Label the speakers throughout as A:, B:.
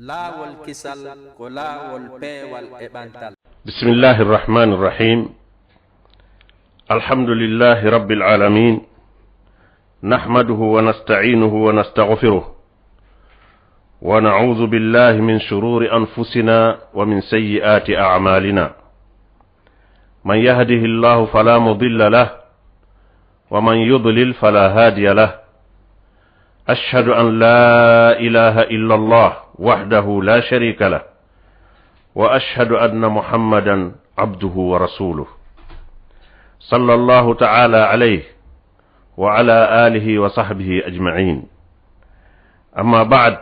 A: LAAWOL KISAL ko LAAWOL peewal e ɓantal.
B: Bismillahir Rahmanir Rahim. Alhamdulillahi Rabbil Alamin. Nahmaduhu wa nasta'inuhu wa nastaghfiruh. Wa na'udhu billahi min shururi anfusina wa min sayyiati a'malina. Man yahdihillahu fala mudilla lahu wa man yudlil fala hadiya lahu. أشهد أن لا إله إلا الله وحده لا شريك له وأشهد أن محمدا عبده ورسوله صلى الله تعالى عليه وعلى آله وصحبه أجمعين. أما بعد،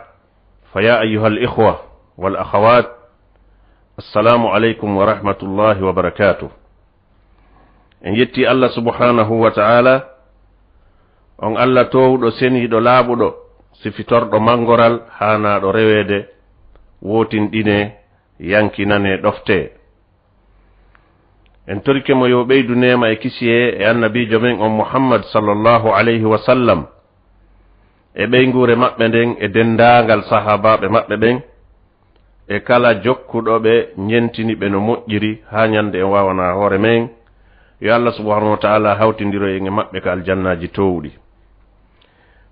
B: فيا أيها الإخوة والأخوات، السلام عليكم ورحمة الله وبركاته. إن يتي الله سبحانه وتعالى on Allah towɗo seniɗo laaɓuɗo sifitorɗo mangoral hanaɗo rewede wotinɗine yankinane ɗofte. En torikemo yo ɓeydu nema e kisiye e annabijo men on Mouhammad sallallahu alayhi wa sallam e ɓeygure maɓɓe nden e dendagal sahabaɓe maɓɓe ɓen e kala jokkuɗoɓe ñentiniɓe no moƴƴiri ha ñande en wawana hoore men. Yo Allah subhanahu wa ta'ala hawtindiro en e maɓɓe ka aljannaji towɗi.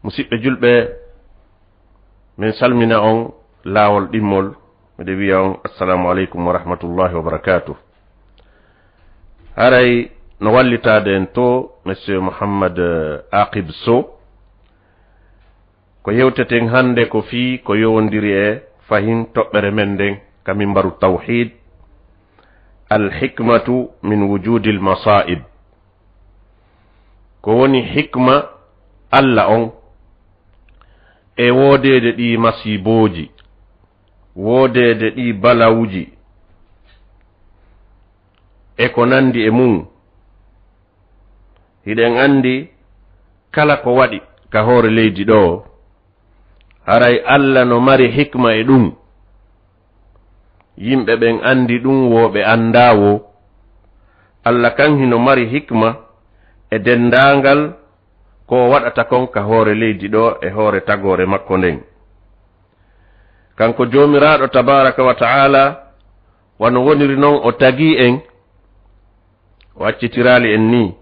B: Musidɓe julɓe, min salmina on laawol ɗimmol, miɗe wiya on assalamu aleykum wa rahmatullahi wa barakatuh. Haray no wallitade en to monsieur Mouhammad Aqib Sow ko yewteten hande ko fii ko yowondiri e fahin toɓɓere men nden ka mimbaru tawhid alhikmatu min wujudi almasa'ib, ko woni hikma Allah on e woodede ɗi masiboji, woodede ɗi balawuji e ko nandi e mum. Hiɗen andi kala ko waɗi ka hoore leydi ɗo, haray Allah no mari hikma e ɗum. Yimɓe ɓen andi ɗum, woɓe andawo. Allah kan hino mari hikma e dendangal ko waɗata kon ka hoore leydi ɗo e hoore tagore makko nden. Kanko jomiraɗo tabaraka wa ta'ala wano woniri noon o tagi en, o accitirali en ni: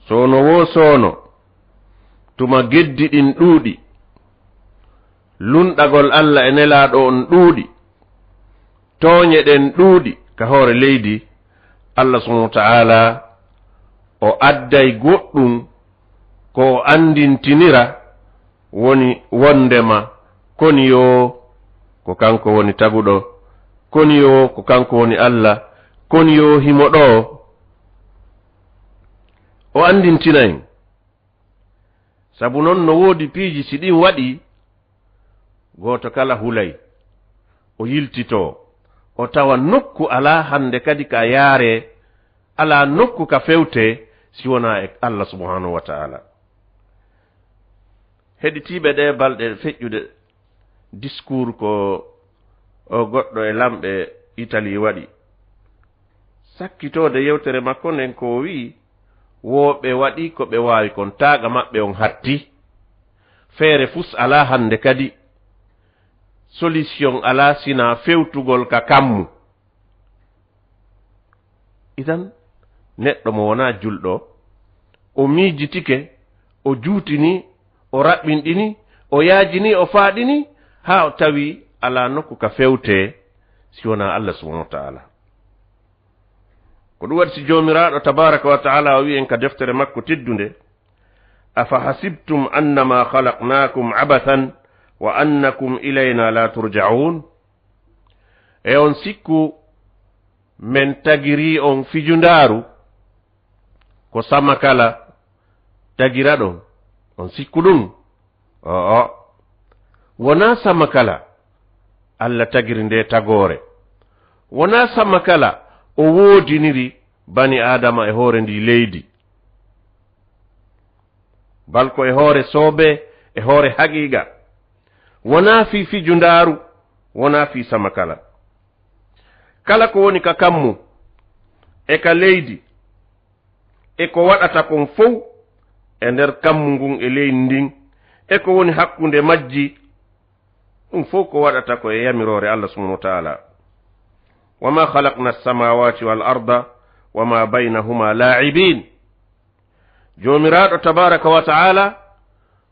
B: sono wo sono tuma geddi ɗin ɗuuɗi, lunɗagol Allah e nelaɗo on ɗuuɗi, tooñe ɗen ɗuuɗi ka hoore leydi, Allah subhanahu wa ta'ala o adday goɗɗum ko andintinira woni wondema koni yo ko kanko woni taguɗo, koni yo ko kanko woni Allah, koni yo himo ɗo. O andintina en, sabu noon no woodi piiji si ɗin waɗi, goto kala hulay o yiltito o tawa nokku ala hande kadi ka yaare, ala nokku ka fewte si wona e Allah subhanahu wa ta'ala. Heɗitiɓe ɗe balɗe feƴƴude discours ko o goɗɗo e lamɓe Italie waɗi, sakkitode yewtere makko nden ko wi woɓe waɗi ko ɓe wawi kon, taaga maɓɓe on hatti, feere fus ala hande kadi, solution ala sina fewtugol ka kammu. Idan neɗɗo mo wona julɗo, o miijitike, o juutini, o raɓɓinɗini, o yaajini, o faaɗini, ha o tawi ala nokku ka fewte si wona Allah subhanahu wa ta'ala. Ko ɗum waɗi si jomiraɗo tabaraka wa ta'ala o wi en ka deftere makko teddunde: afa hasibtum annama khalaqnakum abathan wa annakum ilayna la turja'un. E on sikku men tagiri on fijundaru ko sama kala tagira ɗon, on sikku ɗum? o wona sama kala Allah tagiri nde tagore, wona sama kala o woodiniri bani adama e hoore ndi leydi, balko e hoore soobe, e hoore haqiqa, wona fi fijundaru, wona fi sama kala. Kala ko woni ka kammu e ka leydi e ko waɗata kon fof e nder kammu ngun e leydi ndin, e ko woni hakkunde majji fof ko waɗata ko e yamirore Allah subhanahu wa ta'ala. wama khalaqna as-samawati wal arda wama baynahuma la'ibin. jomiraɗo tabaraka wa ta'ala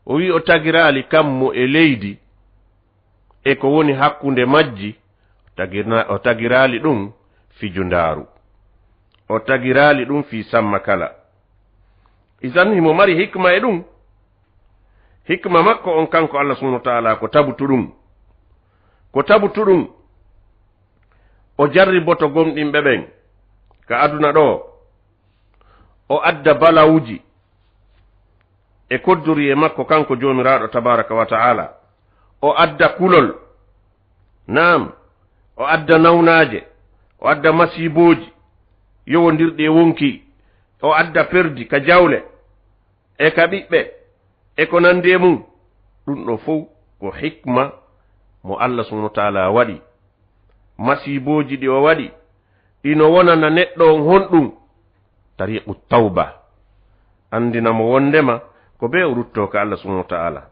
B: o wi o tagirali kammo e leydi e ko woni hakkunde majji, o tagirali ɗum fijundaru, o tagirali ɗum fi samma kala. isan himo mari hikma e ɗum. hikma makko on kanko Allah subhanahu wa ta'ala ko tabutuɗum o jarriboto gomɗinɓe ɓen ka aduna ɗo, o adda balawuji e koddori e makko kanko jomiraɗo tabaraka wa ta'ala, o adda kulol, naam, o adda nawnaje, o adda masiboji yowondirɗi e wonki, o adda perdi ka jawle e ka ɓiɓɓe e ko nandi e mum. ɗum ɗo fof ko hikma mo Allah subhanahu wa ta'ala waɗi. masiboji ɗi o waɗi ɗino wonana neɗɗo on honɗum tariqu tawba, andinamo wondema ko be o rutto ka Allah subhanahu wa ta'ala.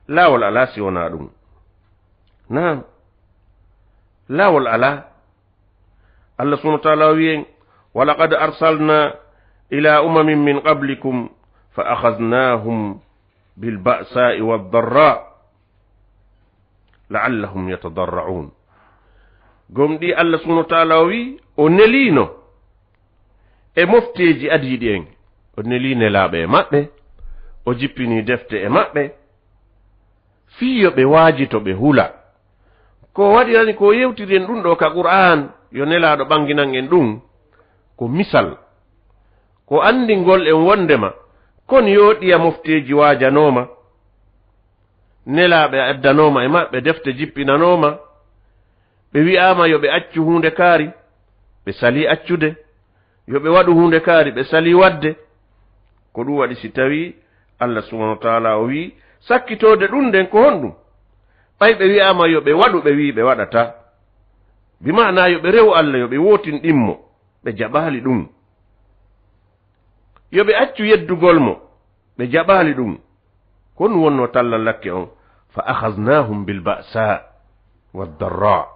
B: laawol ala si wona ɗum. naam, laawol ala. Allah subhanahu wa ta'ala wi'en walaqad arsalna ila umamin min qablikum fa akhadnahum bil ba'sa'i wad darra la'allahum yatadarra'un. gomɗi Allah subhanahu wa ta'ala wi o nelino e mofteji adiɗi en, o neli nelaɓe e maɓɓe, o jippini defte e maɓɓe fiyo ɓe waajito ɓe hula. ko waɗirani ko yewtiri en ɗum ɗo ka qur'an yo nelaɗo ɓanginan en ɗum ko misal, ko andingol en wondema kon yoɗiya mofteji waajanoma, nelaɓe addanoma e maɓɓe defte jippinanoma, ɓe wi'ama yo ɓe accu hunde kaari, ɓe sali accude, yo ɓe waɗu hunde kaari, ɓe sali wadde. ko ɗum waɗi si tawi Allah subhanahu wa ta'ala o wi sakkitode ɗum nden ko honɗum, ɓay ɓe wi'ama yo ɓe waɗu, ɓe wi ɓe waɗata, bi ma'ana yo ɓe rew Allah, yo ɓe wotin ɗimmo, ɓe jaɓali ɗum. yo ɓe accu yeddugol mo, ɓe jaɓali ɗum. ko ɗum wonno talla lakke on fa akhadnahum bil ba'sa wad darra.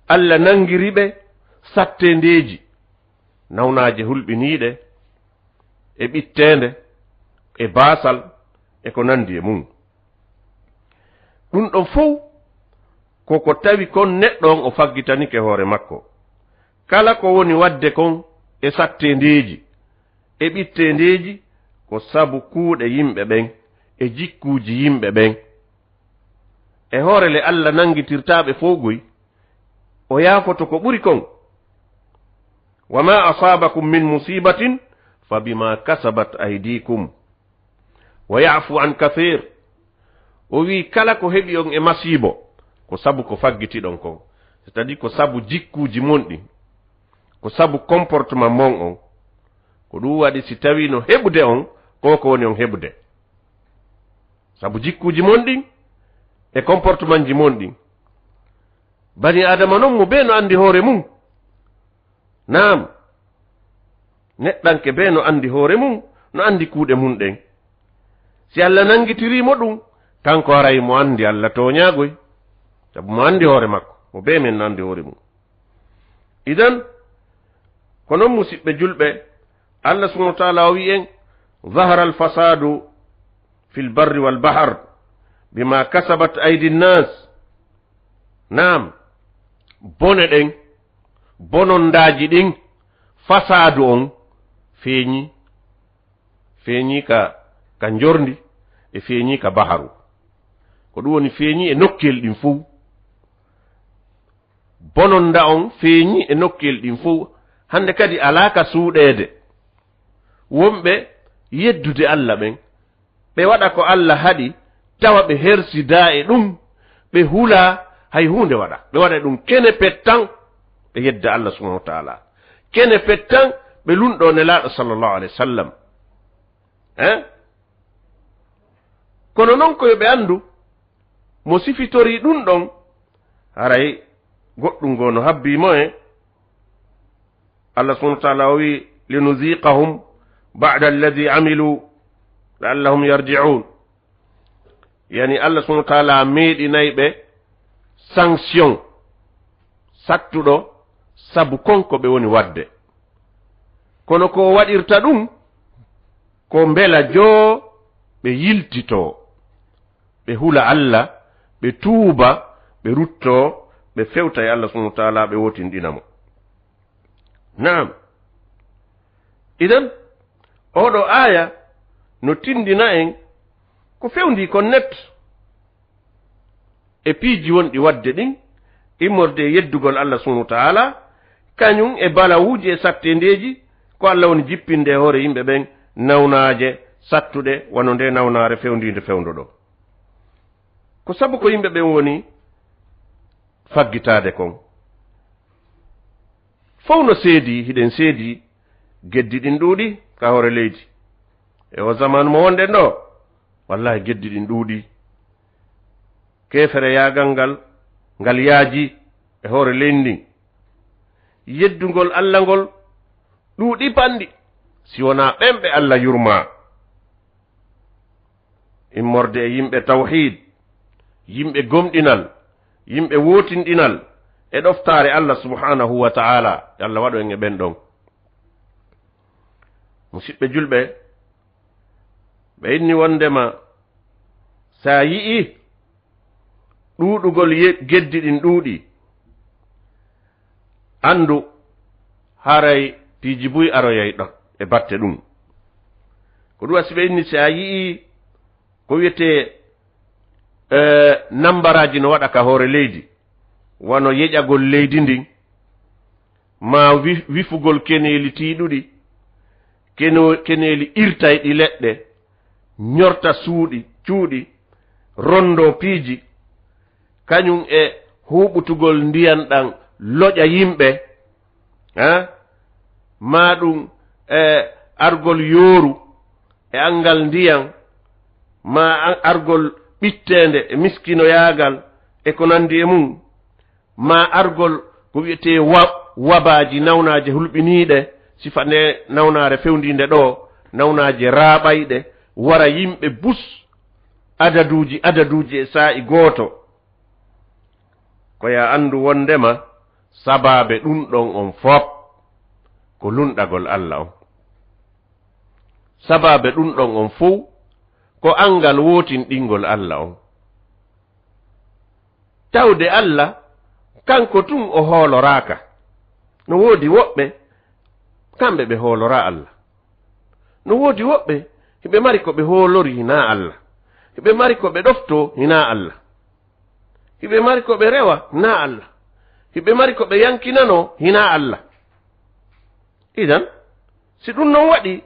B: Allah nangiri ɓe sattendeji, nawnaje hulɓiniɗe e ɓittende e basal e ko nandi e mum. ɗum ɗon fof koko tawi kon neɗɗo on o faggitanike hoore makko. kala ko woni wadde kon e sattendeji e ɓittendeji ko sabu kuuɗe yimɓe ɓen e jikkuji yimɓe ɓen. e hoorele Allah nangitirtaɓe fogoy o yaafoto ko ɓuri kon. wama asabakum min musibatin fa bima kasabat aydikum wa ya'fu an kathir. o wi kala ko heɓi on e masibo ko sabu ko faggitiɗon kon, c'est-à-dire ko sabu jikkuji monɗi, ko sabu comportement mon on. ko ɗum waɗi si tawi no heɓude on koko woni on heɓude, sabu jikkuji monɗin e comportement ji monɗin. bani adama noon mo be no andi hoore mum. naam, neɗɗanke be no andi hoore mum, no andi kuuɗe mum ɗen. si Allah nangitirimo ɗum, kanko haray mo andi Allah toñagoy, sabu mo andi hoore makko, mo be men no andi hoore mum. idan ko noon musidɓe julɓe, Allah subhanahu wa ta'ala o wi en zahara al fasadu fil barri wal bahr bima kasabat aydi nnas. naam, bone ɗen, bonondaji ɗin, fasadu on feeñi ka jorndi e feeñi ka baharu. ko ɗum woni feeñi e nokkel ɗin fof. bononda on feeñi e nokkel ɗin fof. hande kadi alaka suuɗede wonɓe yeddude Allah ɓen, ɓe waɗa ko Allah haɗi, tawa ɓe hersida e ɗum, ɓe hula hay hunde waɗa, ɓe waɗa ɗum kene pettan ɓe yedda Allah subhanahu wa ta'ala, kene pettan ɓe lunɗo nelaɗo sallallahu alaihi wasallam. kono noon ko yoɓe andu mo sifitori ɗum ɗon, haray goɗɗum go no habbimo e Allah subhanahu wa ta'ala o wi linuziqahum ba'da alladhi amilu la'allahum yarji'un. yani Allah subhanahu wa ta'ala meeɗinayi ɓe sanction sattuɗo sabu konko ɓe woni wadde. Kono ko waɗirta ɗum ko mbela joo ɓe yiltito, ɓe hula Allah, ɓe tuuba, ɓe rutto, ɓe fewta e Allah subhanahu wa ta'ala, ɓe wotinɗinamo. Naam. Idan oɗo aya no tindina en ko fewndi kon net e piiji wonɗi wadde ɗin immorde yeddugol Allah subhanahu wa ta'ala kañum e balawuji e sattendeji ko Allah woni jippinde hoore yimɓe ɓen nawnaje sattuɗe wano nde nawnare fewndinde fewndo ɗo. Ko sabu ko yimɓe ɓen woni faggitade kon fof no seedi, hiɗen seedi geddi ɗin ɗuuɗi ka hoore leydi e o zaman mo wonɗen ɗo wallahi geddi ɗin ɗuuɗi. Kefere yagal ngal yaaji e hoore leydi ndin, yeddugol Allah ngol ɗuuɗi panɗi si wona ɓemɓe Allah yurma. Immorde e yimɓe tawhid, yimɓe gomɗinal, yimɓe wotinɗinal e ɗoftare Allah subhanahu wa ta'ala. Allah waɗo en e ɓen ɗon. Musidɓe julɓe, ɓe inni wondema sa yi'i ɗuuɗugol geddi ɗin ɗuuɗi, andu haray piiji buy aroyay ɗo e batte ɗum. Ko ɗum wasi ɓe inni sa yi'i ko wiyete nambaraji no waɗa ka hoore leydi, wano yeƴagol leydi ndin, ma wifugol keneeli tiiɗuɗi, keneeli irtay ɗi leɗɗe, ñorta cuuɗi, rondo piiji, kañum e huɓutugol ndiyan ɗan loƴa yimɓe, ma ɗum argol yooru e angal ndiyan, ma argol ɓittende e miskinoyagal e ko nandi e mum, ma argol ko wiyete wabaji nawnaje hulɓiniɗe, sifa nde nawnare fewndinde ɗo, nawnaje raaɓayɗe wara yimɓe bus adaduji e sa'i gooto. Ko ya andu wondema sababe ɗum ɗon on fop ko lunɗagol Allah on. Sababe ɗum ɗon on fuu ko angal wotinɗingol Allah on. Tawde Allah kanko tun o hooloraka. No woodi woɓɓe kamɓe ɓe hoolora Allah. No woodi woɓɓe hiɓe mari ko ɓe hoolori hina Allah. Hiɓe mari ko ɓe ɗofto hina Allah. Hiɓe mari ko ɓe rewa hina Allah. Hiɓe mari ko ɓe yankinano hina Allah. Idan si ɗum non waɗi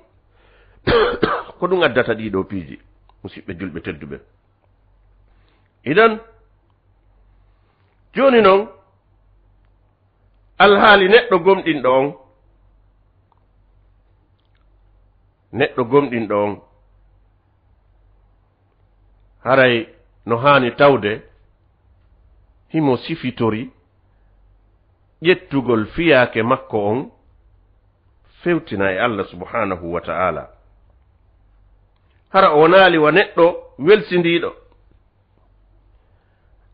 B: ko ɗum addata ɗiɗo piiji, musidɓe julɓe tedduɓe. Idan joni noon alhaali neɗɗo gomɗinɗo on haray no haani tawde himo sifitori ƴettugol fiyaake makko on fewtina e Allah subhanahu wa ta'ala. Hara o naali wa neɗɗo welsindiiɗo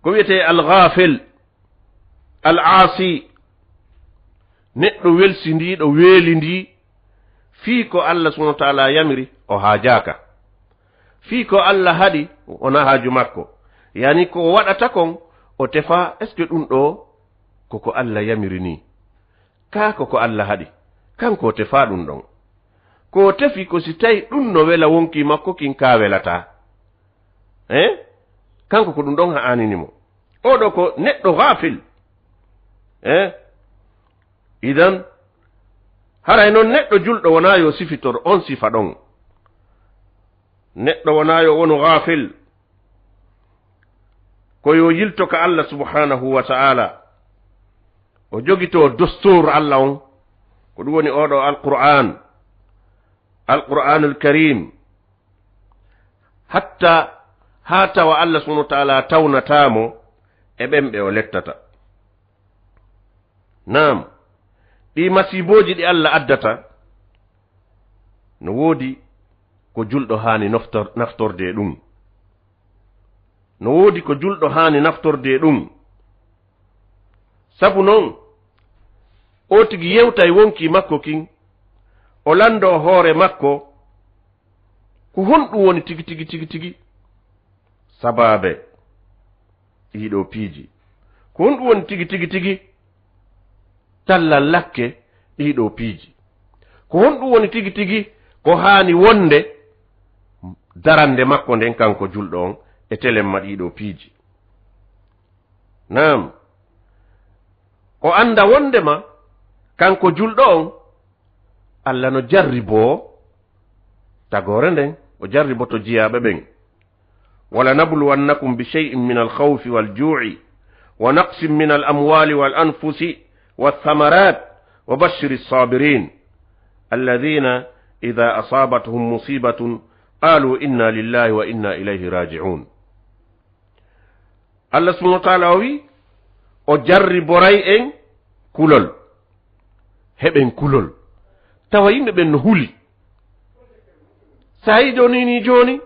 B: ko wiyete al-ghafil, al-aasi, neɗɗo welsindiiɗo weelindi fii ko Allah subhanahu wa ta'ala yamiri o haajaka, fii ko Allah haɗi wona haaju makko. Yani ko waɗata kon o tefa est ce que ɗum ɗo koko Allah yamiri ni, ka koko Allah haɗi kanko o tefa ɗum ɗon. Ko tefi ko si tawi ɗum no wela wonki makko kin ka welata, kanko ko ɗum ɗon ha aninimo. Oɗo ko neɗɗo ghafil. Idan haray noon neɗɗo julɗo wona yo sifitor on sifa ɗon. Neɗɗo wona yo wonu ghafil, ko yo yilto ka Allah subhanahu wa ta'ala, o jogito dostur Allah on, ko ɗum woni oɗo alqur'anul karim, hatta ha tawa Allah subhanahu wa ta'ala tawnatamo e ɓemɓe o lettata. Naam, ɗi masiboji ɗi Allah addata no woodi ko julɗo haani naftorde ɗum. No woodi ko julɗo haani naftorde ɗum sabu noon o tigi yewta e wonki makko kin o lando hoore makko ko honɗum woni tigi sababe ɗiɗo piiji ko honɗum woni tigi tallal lakke ɗiɗo piiji ko honɗum woni tigi ko haani wonde darande makko nden kanko julɗo on e telemma ɗiɗo piiji nam o anda wondema kanko julɗo on Allah no jarribo tagore nden o jarribo to jiyaɓe ɓen wala nabluwannakum bi shay'in min al-khawfi wal-ju'i wa naqsin min al-amwali wal-anfusi wath-thamarat wa bashshiri as-sabirin alladhina idha asabatuhum musibatun qalu inna lillahi wa inna ilayhi raji'un. Allah subhanahu wa ta'ala wi o jarriboray en kulol heɓen kulol tawa yimɓe ɓen no huli sa yi joni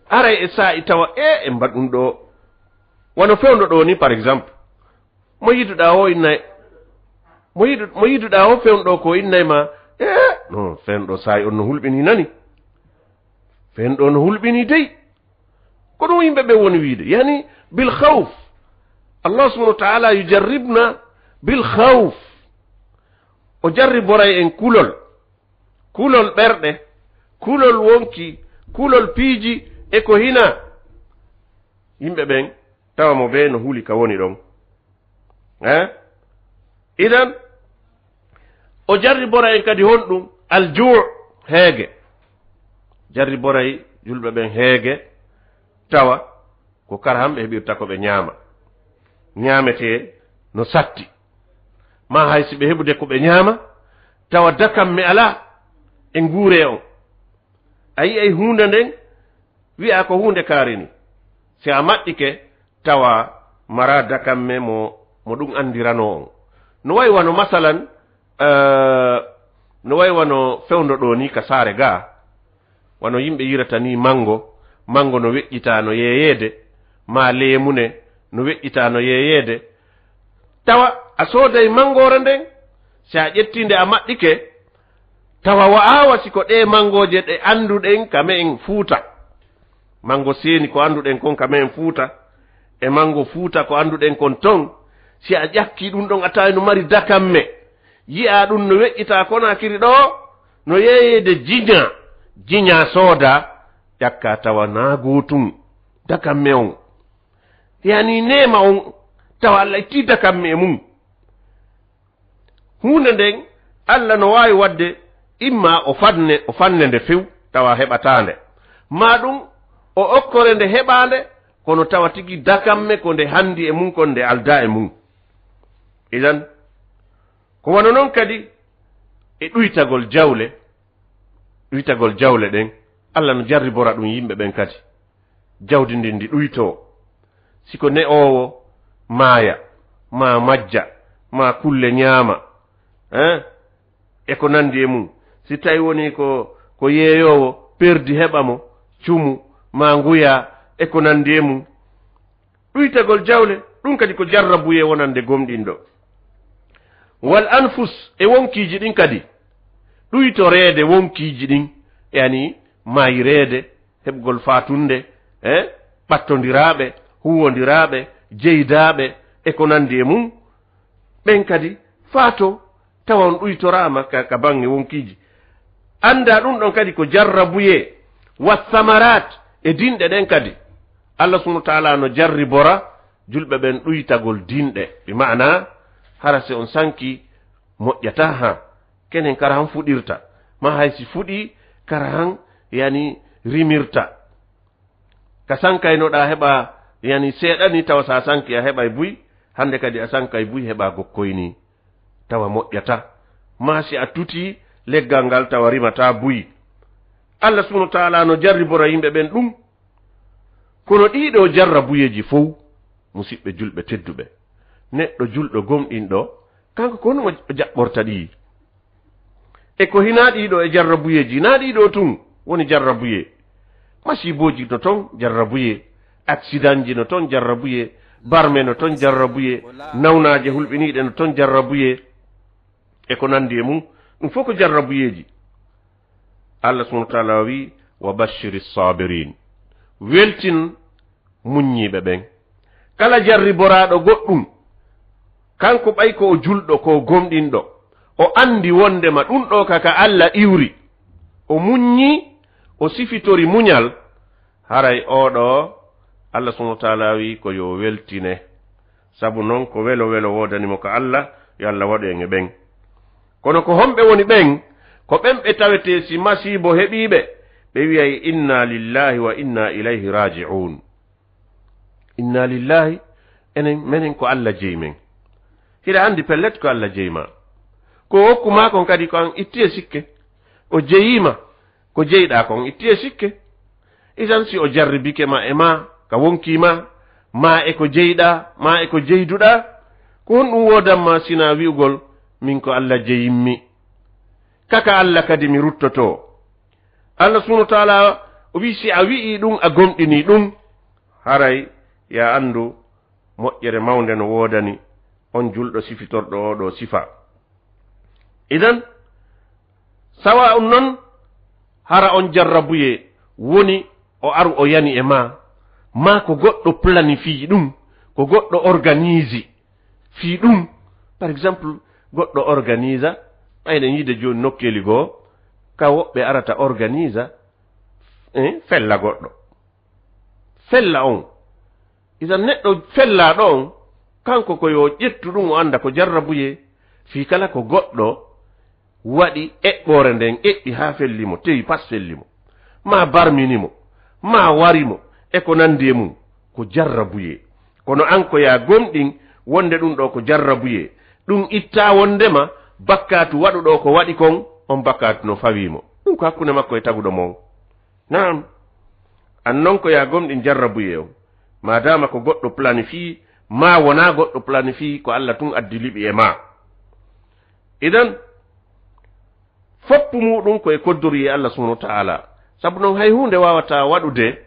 B: aray e sa'i tawa e mbaɗɗum ɗo wono fewndo ɗo ni par exemple mo yiduɗa o innay mo yiduɗa o fewndo ko innay ma non fewndo sa'i on no hulɓini nani fewndo no hulɓini dey ko ɗum yimɓe ɓe woni wiide yani bil khawf Allah subhanahu wa ta'ala yujarribna bil khawf o jarriboray en kulol ɓerɗe kulol wonki kulol piiji e ko hina yimɓe ɓen tawa mo ɓe no huli ka woni ɗon idan o jarriboray en kadi honɗum aljuu heege jarriboray julɓe ɓen heege tawa ko kara hamɓe heɓirta ko ɓe ñaamete no satti ma haysi ɓe heɓude ko ɓe ñaama tawa dakam mi ala e nguure on a yi ay hunde nden wi'a ko hunde kaarini si a maɗɗike tawa mara dakamme mo ɗum andirano on no wayi wano masalan no wayi wano fewndo ɗo ni ka saare ga wano yimɓe yirata ni mango no weƴƴita no yeeyede ma leemune no weƴƴita no yeeyede tawa a sooday mangore nden si a ƴettinde a maɗɗike tawa wa'awa siko ɗe mangoje ɗe anduɗen kame en fuuta mango seeni ko anduɗen kon kame en fuuta e mango fuuta ko anduɗen kon ton si a ƴakki ɗum ɗon a tawi no mari dakamme yi'a ɗum no weƴƴita kona kiri ɗo no yeeyede jinya sooda ƴakka tawa na gootum dakamme on yani nema on tawa Allah itti dakamme e mum hunde nden Allah no wawi wadde imma o fanne nde few tawa heɓatande ma ɗum o okkore nde heɓande kono tawa tigi dakamme ko nde handi e mum kon nde alda e mum idan ko wano noon kadi e ɗuytagol jawle ɗen Allah no jarribora ɗum yimɓe ɓen kadi jawdi ndin ndi ɗuyto siko ne'owo maaya ma majja ma kulle ñaama e ko nandi e mum si tawi woni ko yeeyowo perdi heɓa mo cumu ma nguya e ko nandi e mum ɗuytagol jawle ɗum kadi ko jarrabuye wonande gomɗin ɗo wal anfus e wonkiji ɗin kadi ɗuytorede wonkiji ɗin yani mayirede heɓgol fatunde ɓattodiraɓe huwodiraɓe jeydaɓe e ko nandi e mum ɓen kadi faato tawa on ɗuytorama ka bange wonkiji anda ɗum ɗon kadi ko jarrabuye wassamarat e dinɗe ɗen kadi Allah subhanahu wa ta'ala no jarribora julɓe ɓen ɗuytagol dinɗe bi ma'ana hara se on sanki moƴƴata ha kenen kara han fuɗirta ma haysi fuɗi kara han yani rimirta ka sankaynoɗa heɓa yani seeɗani tawa sa sanki a heɓa buy hande kadi a sankay buy heɓa gokkoyni tawa moƴƴata ma si a tuti leggal ngal tawa rimata buy Allah subhanahu wa ta'ala no jarribora yimɓe ɓen ɗum kono ɗiɗo jarrabuyeji fof musidɓe julɓe tedduɓe neɗɗo julɗo gomɗinɗo kanko ko hono o jaɓɓorta ɗi e ko hina ɗiɗo e jarrabuyeji na ɗiɗo tun woni jarrabuye masiboji no ton jarrabuye accident ji no ton jarrabuye barme no ton jarrabuye nawnaje hulɓiniɗe no ton jarrabuye e ko nandi e mum ɗum fof ko jarrabuyeji. Allah subhanahu wa ta'ala wi wa bashiri sabirin, weltin muññiɓe ɓen. kala jarriboraɗo goɗɗum kanko ɓay ko o julɗo ko gomɗinɗo o andi wondema ɗum ɗo kaka Allah iwri o muññi o sifitori muñal, haray oɗo Allah subhanahu wa ta'ala wi ko yo weltine. sabu noon ko welo welo wodanimo ko Allah yo Allah waɗu en e ɓen. kono ko homɓe woni ɓen ko ɓen ɓe tawete si masibo heɓiɓe ɓe wiyay inna lillahi wa inna ilayhi raji'un. inna lillahi enen menen ko Allah jeyi men. hiɗa andi pellet ko Allah jeyima ko hokkuma kon kadi ko an ittiye sikke o jeyima ko jeyɗa kon ittiye sikke. isan si o jarribike ma e ma ka wonkima ma e ko jeyɗa ma e ko jeyduɗa ko honɗum wodanma sina wi'ugol min ko Allah jeyimmi kaka Allah kadi mi ruttoto. Allah subhanahu wa ta'ala o wi si a wi'i ɗum a gomɗini ɗum haray ya andu moƴƴere mawnde no wodani on julɗo sifitorɗo oɗo sifa. idan sawa on non hara on jarrabuye woni o aru o yani e ma ko goɗɗo planifie ɗum ko goɗɗo organise fi ɗum. par exemple goɗɗo organisa ɓayɗen yide joni nokkeli goo ka woɓɓe arata organisa fella goɗɗo fella on. idan neɗɗo fellaɗo on kanko ko yo ƴettu ɗum o anda ko jarrabuye fi kala ko goɗɗo waɗi eɓɓore nden eɓɓi ha fellimo tewi pas fellimo ma barminimo ma warimo e ko nandi e mum ko jarrabuye. kono an ko ya gomɗin wonde ɗum ɗo ko jarrabuye ɗum itta wondema bakkatu waɗuɗo ko waɗi kon on bakkatu no fawimo ɗum ko hakkunde makko e taguɗo mon. naam an non ko ya gomɗin jarrabuye o madama ko goɗɗo planifie ma wona goɗɗo planifie ko Allah tun addi liɓi e ma. idan foppu muɗum koye koddoriye Allah subhanahu wa ta'ala. sabu noon hay hunde wawata waɗude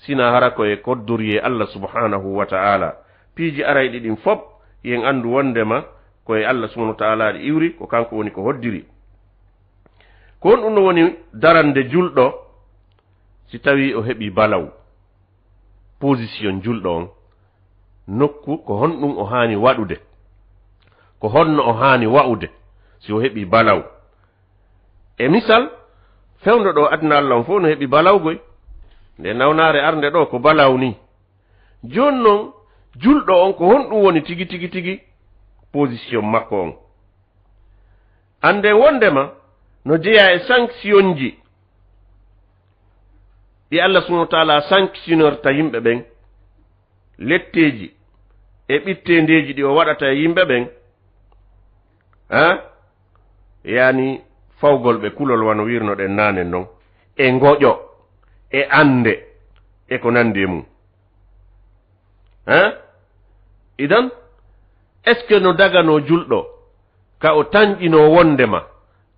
B: sina hara koye koddoriye Allah subhanahu wa ta'ala. piiji arayɗi ɗin fop yen andu wondema koye Allah subhanahu wa ta'ala ɗi iwri ko kanko woni ko hoddiri. ko on ɗum no woni darande julɗo si tawi o heɓi balaw position julɗo on nokku ko honɗum o hani waɗude ko honno o hani wa'ude si o heɓi balaw. e misal fewndo ɗo adna Allah on fof no heɓi balawgoy nde nawnare arnde ɗo ko balaw ni. joni noon julɗo on ko honɗum woni tigi tigi tigi position makko on. ande wondema no jeeya e sanction ji ɗi Allah subhanahu wa ta'ala sanctionnorta yimɓe ɓen letteji e ɓittendeji ɗi o waɗata e yimɓe ɓen yani fawgol ɓe kulol wano wirnoɗen nanen noon e ngoƴo e ande e ko nandi e mum. idan est ce que no dagano julɗo ka o tanƴino wondema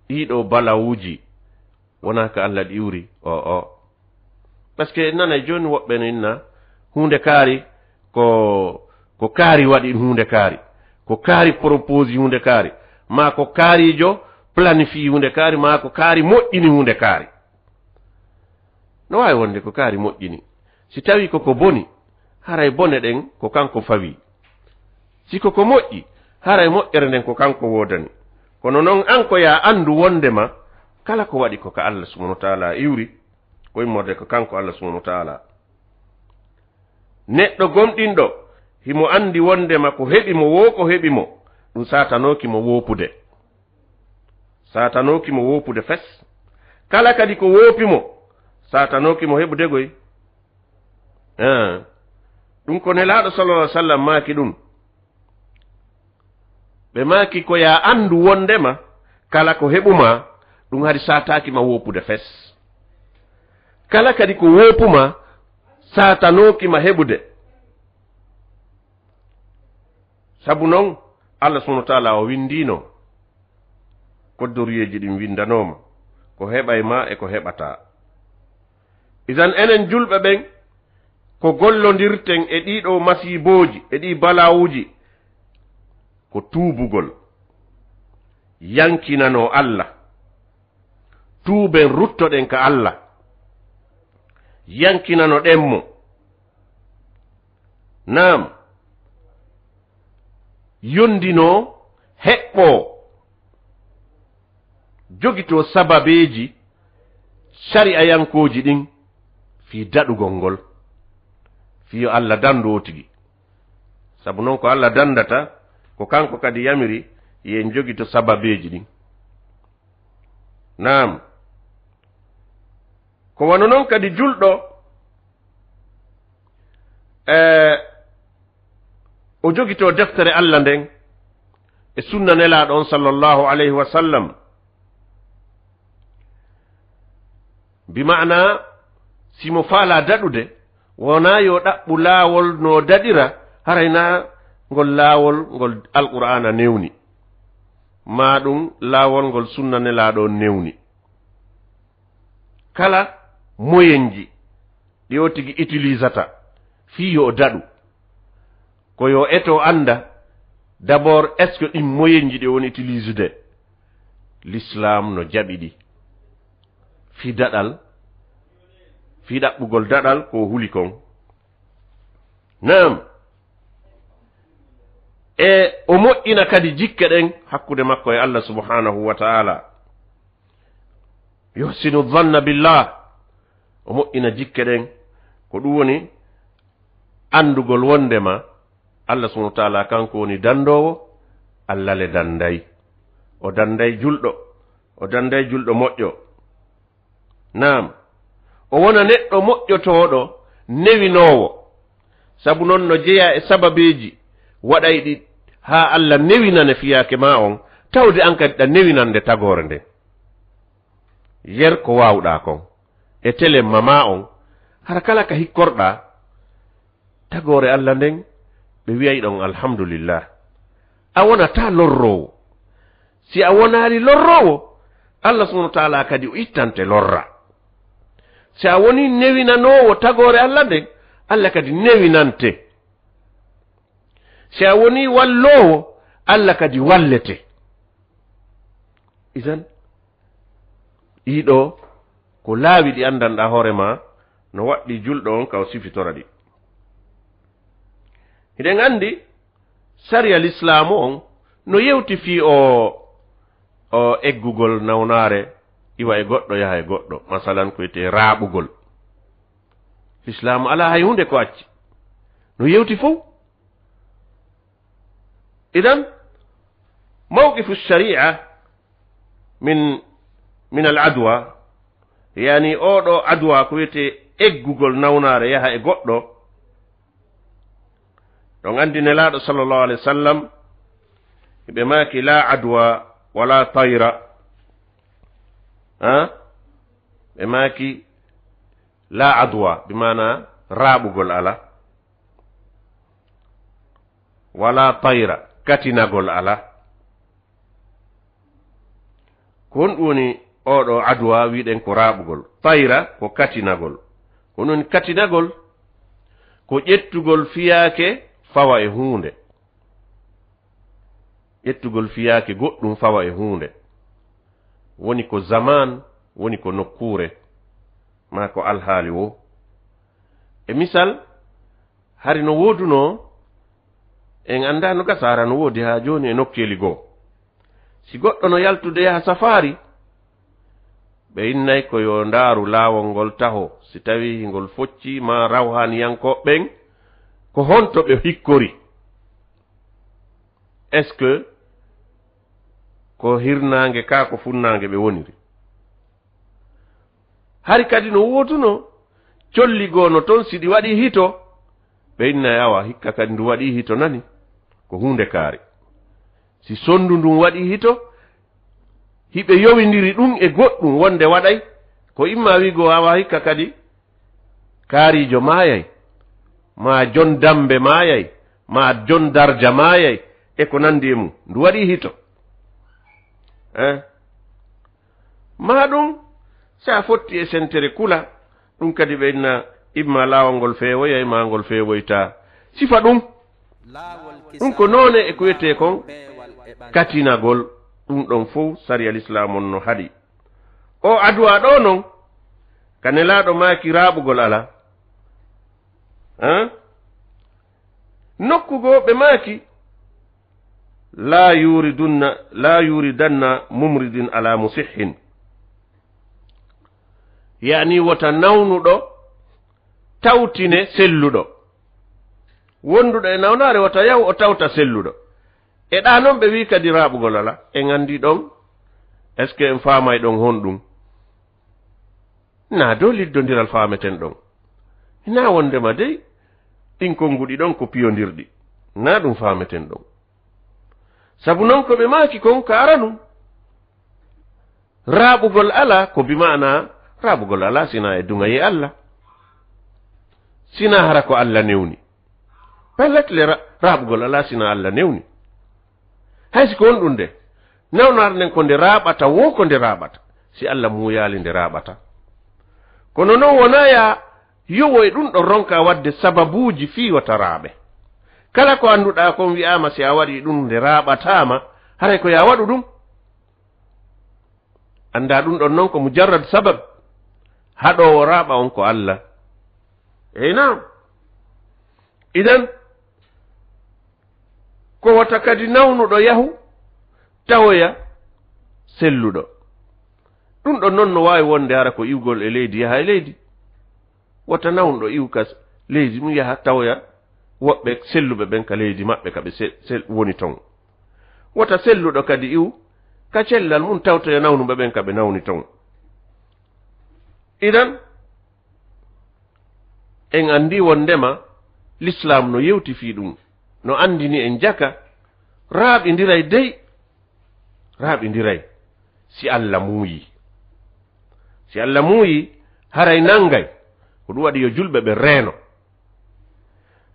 B: ɗiɗo balawuji wona ka Allah ɗiwri o par ce que nana joni woɓɓe no inna hunde kaari ko kaari waɗi hunde kaari ko kaari propose hunde kaari ma ko kaarijo planifie hunde kaari ma ko kaari moƴƴini hunde kaari. no wawi wonde ko kaari moƴƴini si tawi koko boni haray bone ɗen ko kanko fawi si koko moƴƴi haray moƴƴere nden ko kanko wodani. kono noon an ko ya andu wondema kala ko waɗi ko ka Allah subhanahu wa ta'ala iwri ko immorde ko kanko Allah subhanahu wa ta'ala. neɗɗo gomɗinɗo himo andi wondema ko heɓi mo wo ko heɓi mo ɗum satanoki mo wopude fes. kala kadi ko wopimo satanoki mo heɓude goy. ɗum ko nelaɗo sallallahu alaihi wasallam maaki ɗum ɓe maaki ko ya andu wondema kala ko heɓuma ɗum hari sataki ma wopude fes. kala kadi ko wopuma satanoki ma heɓude. sabu noon Allah subhanahu wa ta'ala o windino koddoriyeji ɗin windanoma ko heɓay ma e ko heɓata. idan enen julɓe ɓen ko gollondirten e ɗiɗo masiboji e ɗi balawuji ko tuubugol yankinano Allah tuuben ruttoɗen ka Allah yankinano ɗemmo nam yondino heɓɓo jogito sababeji shari'a yankoji ɗin fi daɗugol ngol fiyo Allah dando tigi sabu non ko Allah dandata ko kanko kadi yamiri yen jogito sababeji ɗin nam ko wano non kadi julɗo o jogito deftere Allah nden e sunna nelaɗo on sallallahu alayhi wa sallam bima'na simo faala daɗude wona yo ɗaɓɓu laawol no daɗira harayna ngol laawol ngol alqur'ana newni ma ɗum laawol ngol sunna nelaɗo newni kala moyenji ɗi o tigi utilisata fi yo daɗu ko yo eto anda d'abord est ce que ɗin moyenji ɗi woni utilisude l'islam no jaɓi ɗi fi daɗal fi ɗaɓɓugol daɗal ko huli kon nam e o moƴƴina kadi jikke ɗen hakkude makko e Allah subhanahu wa ta'ala yuhsinu dhanna billah o moƴƴina jikke ɗen ko ɗum woni andugol wondema Allah subhanahu wa ta'ala kanko woni dandowo Allah le danday o danday julɗo moƴƴo nam o wona neɗɗo moƴƴotoɗo newinowo sabu noon no jeeya e sababeji waɗay ɗi ha Allah newinane fiyake ma on tawde an kadi ɗa newinande tagore nde yer ko wawɗa kon e telemma ma on hara kala ka hikkorɗa tagore Allah nden ɓe wiyay ɗon alhamdulillah a wonata lorrowo si a wonali lorrowo Allah subhanahu wa ta'ala kadi o ittante lorra si a woni newinanowo tagore Allah nden Allah kadi newinante si a woni wallowo Allah kadi wallete isan ɗiɗo ko laawi ɗi andanɗa hoorema no waɗɗi julɗo on ka o sifitora ɗi hiɗen andi sariya l'islamu on no yewti fi o eggugol nawnare iwa e goɗɗo yaha e goɗɗo masalan ko yete raaɓugol l'islamu ala hay hunde ko acci no yewti fof idan mawqifu sharia min al adwa yani oɗo adwa ko wiyete eggugol nawnare yaha e goɗɗo ɗon andi nelaɗo sallallahu alaihi wasallam ɓe maki la adwa wala tayra ɓe maki la adwa bimana raɓugol ala wala tayra katinagol ala ko on woni oɗo adwa wiɗen ko raɓugol tayra ko katinagol ko non katinagol ko ƴettugol fiyake fawa e hunde ƴettugol fiyake goɗɗum fawa e hunde woni ko zaman woni ko nokkure ma ko alhaali wo e misal hari no woduno en anda no gasara no wodi ha joni e nokkeli goo si goɗɗo no yaltude yaha safari ɓe innay ko yo ndaaru laawol ngol taho si tawi ngol focci ma rawhaniyankoɓɓen ko honto ɓe hikkori est ce que ko hirnaange ka ko funnaange ɓe woniri hari kadi no woduno colligoo no toon si ɗi waɗi hito ɓe innay awa hikka kadi ndu waɗi hito nani ko hunde kaari si sondu ndun waɗi hito hiɓe yowindiri ɗum e goɗɗum wonde waɗay ko imma wigo awa hikka kadi kaarijo maayay ma jon dambe maayay ma jon darja maayay e ko nandi e mum ndu waɗi hito ma ɗum sa fotti e sentere kula ɗum kadi ɓe inna imma laawol ngol feewoya imma ngol feewoyta sifa ɗum ɗum ko noone e ko wiyete kon katinagol ɗum ɗon fof sari al islam on no haɗi o aduwa ɗo non ka nelaaɗo maaki raaɓugol ala nokkugo ɓe maaki la yuridanna mumridin ala musihhin yani wota nawnuɗo tawtine selluɗo wonduɗo e nawnare wota yaw o tawta selluɗo e ɗa noon ɓe wi kadi raaɓugol ala en andi ɗon est ce que en faamay ɗon honɗum na dow liddodiral faameten ɗon na wondema dey ɗin konnguɗi ɗon ko piyondirɗi na ɗum faameten ɗon sabu noon ko ɓe maaki kon karanum raaɓugol ala ko bimana raaɓugol ala sina e duŋayi allah sina hara ko allah newni pelletle raaɓugol ala sina allah newni hay siko on ɗum nde nawnar nden ko nde raaɓata wo ko nde raaɓata si allah muyali nde raaɓata kono noon wona ya yowo e ɗum ɗon ronka wadde sababuji fiwata raaɓe kala ko annduɗa kon wi'ama si a waɗi ɗum nde raaɓatama haray ko ya waɗu ɗum anda ɗum ɗon noon ko mujarrad sabab haɗowo raaɓa on ko allah eyi nam idan ko wata kadi nawnuɗo yahu tawoya selluɗo ɗum ɗon noon no wawi wonde hara ko iwgol e leydi yaha e leydi wata nawnuɗo iwka leydi mum yaha tawoya woɓɓe selluɓe ɓen ka leydi maɓɓe ka ɓe woni ton wata selluɗo kadi iw ka cellal mum tawtoya nawnuɓe ɓen ka ɓe nawni ton idan en andi wondema l'islam no yewti fi ɗum no andini en jaka raaɓidiray dey raaɓidiray si allah muuyi haray nangay ko ɗum waɗi yo julɓe ɓe reeno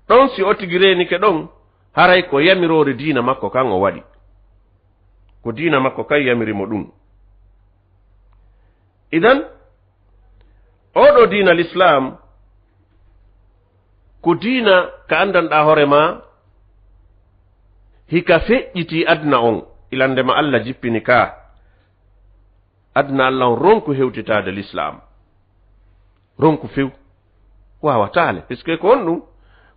B: ɗon si o tigi renike ɗon haray ko yamirore diina makko kan o waɗi ko diina makko kan yamirimo ɗum idan oɗo diina l'islam ko diina ka andanɗa hoorema hika feƴƴiti adna on ilandema allah jippini ka adna allah on ronku hewtitade l'islam ronku few wawatale puisque ko on ɗum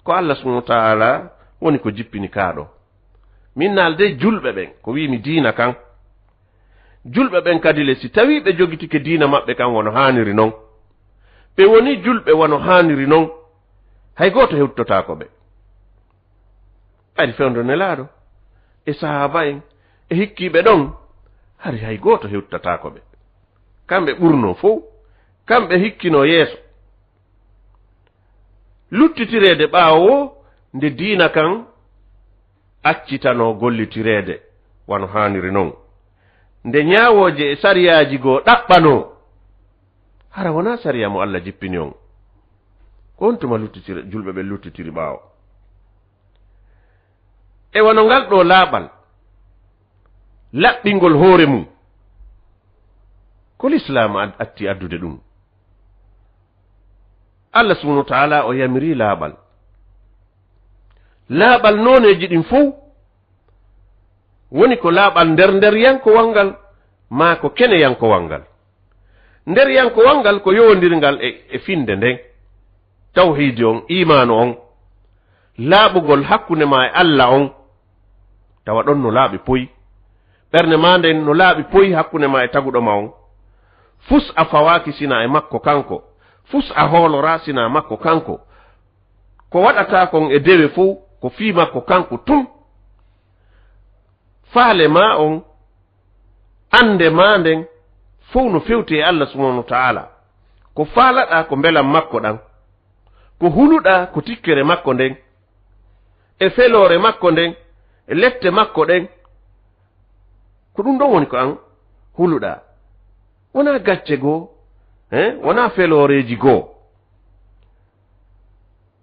B: ko allah subhanahu wa ta'ala woni ko jippini kaɗo min naalde julɓe ɓen ko wimi diina kan julɓe ɓen kadi le si tawi ɓe jogitike diina maɓɓe kan wono haniri non ɓe woni julɓe wono haniri non hay goto hewtotako ɓe ari fewndo nelaɗo e sahaba en e hikkiɓe ɗon hari hay goto hewtotako ɓe kamɓe ɓurno fof kamɓe hikkino yeeso luttitirede ɓaawo nde diina kan accitano gollitirede wano haniri non nde ñaawoje e sariyaji goo ɗaɓɓano hara wona sariya mo allah jippini on ko on tuma luttitire julɓe ɓe luttitiri ɓaawo e wano ngal ɗo laaɓal laɓɓingol hoore mum ko l'islam atti addude ɗum allah subhanahu wa ta'ala o yamiri laaɓal nooneji ɗin fof woni ko laaɓal nder yankowal ngal ma ko kene yankowal ngal nder yankowal ngal ko yowodirngal e finde nden tawhidi on imanu on laaɓugol hakkunde ma e allah on tawa ɗon no laaɓi poyi ɓernde ma nden no laaɓi poyi hakkunde ma e taguɗo ma on fus a fawaki sina e makko kanko fus a hoolora sina makko kanko ko waɗata kon e dewe fof ko fii makko kanko tum faale ma on ande ma nden fof no fewti e allah subhanahu wa ta'ala ko faalaɗa ko belam makko ɗan ko huluɗa ko tikkere makko nden e felore makko nden e lette makko ɗen ko ɗum ɗon woni ko an huluɗa wona gacce goo wona feloreji goo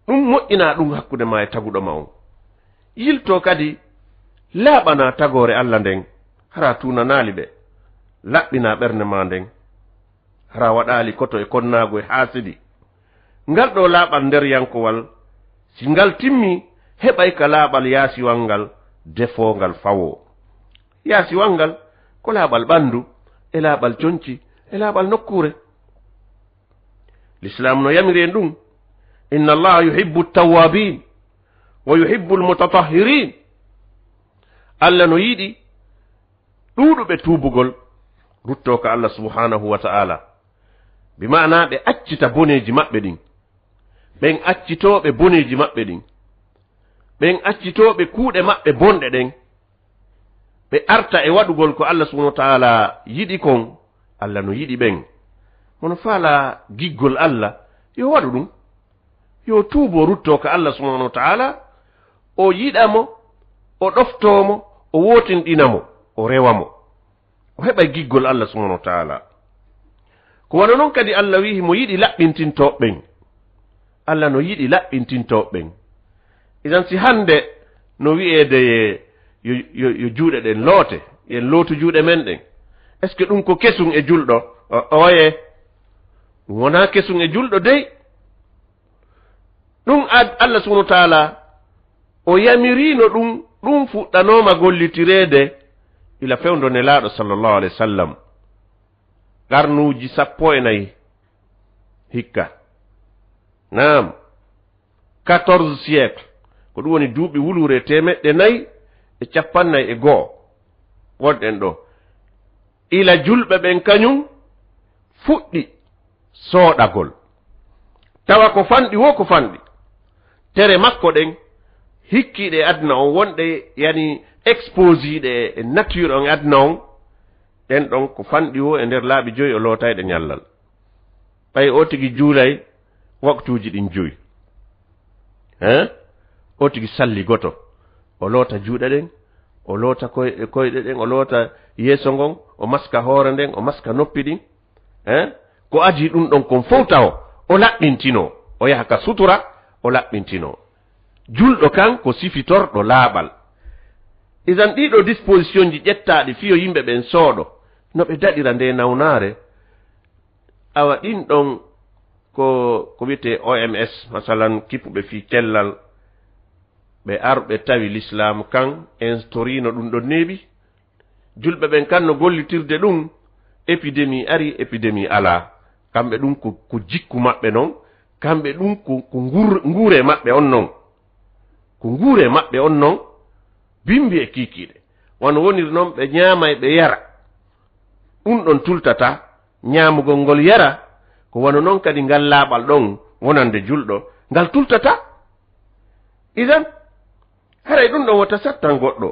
B: ɗum moƴƴina ɗum hakkude ma e taguɗo ma on yilto kadi laaɓana tagore allah nden hara tunanaali ɓe laɓɓina ɓernde ma nden hara waɗali koto e konnago e haasidi ngal ɗo laaɓal nder yankowal si ngal timmi heɓay ka laaɓal yaasiwal ngal defoongal fawo yaasiwal ngal ko laaɓal ɓandu e laaɓal conci e laaɓal nokkure l'islam no yamiri en ɗum inna allaha yuhibbu tawabin wa yuhibbu almutatahhirin allah no yiɗi ɗuuɗuɓe tuubugol rutto ka allah subhanahu wa ta'ala bi ma'ana ɓe accita boneji maɓɓe ɗin ɓen accitoɓe boneji maɓɓe ɗin ɓen accitoɓe kuuɗe maɓɓe bonɗe ɗen ɓe arta e waɗugol ko allah subhanahu wa ta'ala yiɗi kon allah no yiɗi ɓen mono faala giggol allah yo waɗu ɗum yo tuubo rutto ka allah subhanahu wa ta'ala o yiɗamo o ɗoftomo o wotinɗinamo o rewamo o heɓa giggol allah subhanahu wa ta'ala ko wano noon kadi allah wihi mo yiɗi laɓɓintintoɓɓen allah no yiɗi laɓɓintintoɓɓen idan si hande no wi'ede yo juuɗe ɗen loote yen lootu juuɗe men ɗen est ce que ɗum ko kesum e julɗo oye ɗum wona kesum e julɗo dey ɗum allah subhanahu wa ta'ala o yamirino ɗum fuɗɗanoma gollitirede ila fewndo nelaaɗo sallallahu alayhi wa sallam qarnuuji 14 hikka naam 14 siècle ko ɗum woni duuɓi wulure 451 wonɗen ɗo ila julɓe ɓen kañum fuɗɗi sooɗagol tawa ko fanɗi wo ko fanɗi tere makko ɗen hikkiɗe aduna on wonɗe yani exposiɗe e nature on aduna on ɗen ɗon ko fanɗi wo e nder laaɓi 5 o lootayɗe ñallal ɓay o tigi juulay waktuuji ɗin 5 o tigi salli goto o loota juuɗe ɗen o loota koyɗe ɗen o loota yeeso ngon o maska hoore nden o maska noppi ɗin ko aji ɗum ɗon kon fowta o laɓɓintino o yaha ka sutura o laɓɓintino julɗo kan ko sifitorɗo laaɓal idan ɗiɗo disposition ji ƴettaɗi fiyo yimɓe ɓen sooɗo no ɓe daɗira nde nawnaare awa ɗin ɗon ko wiyete OMS masalan kippuɓe fi cellal ɓe arɓe tawi l'islam kan instorino ɗum ɗon neeɓi julɓe ɓen kan no gollitirde ɗum épidémie ari épidémie ala kamɓe ɗum ko jikku maɓɓe noon kamɓe ɗum ko nguure maɓɓe on noon ko nguure maɓɓe on noon bimbi e kiikiiɗe wano woniri noon ɓe ñaamay ɓe yara ɗum ɗon tultata ñaamugol ngol yara ko wano noon kadi ngal laaɓal ɗon wonande julɗo ngal tultata idan haray ɗum ɗon wota sattan goɗɗo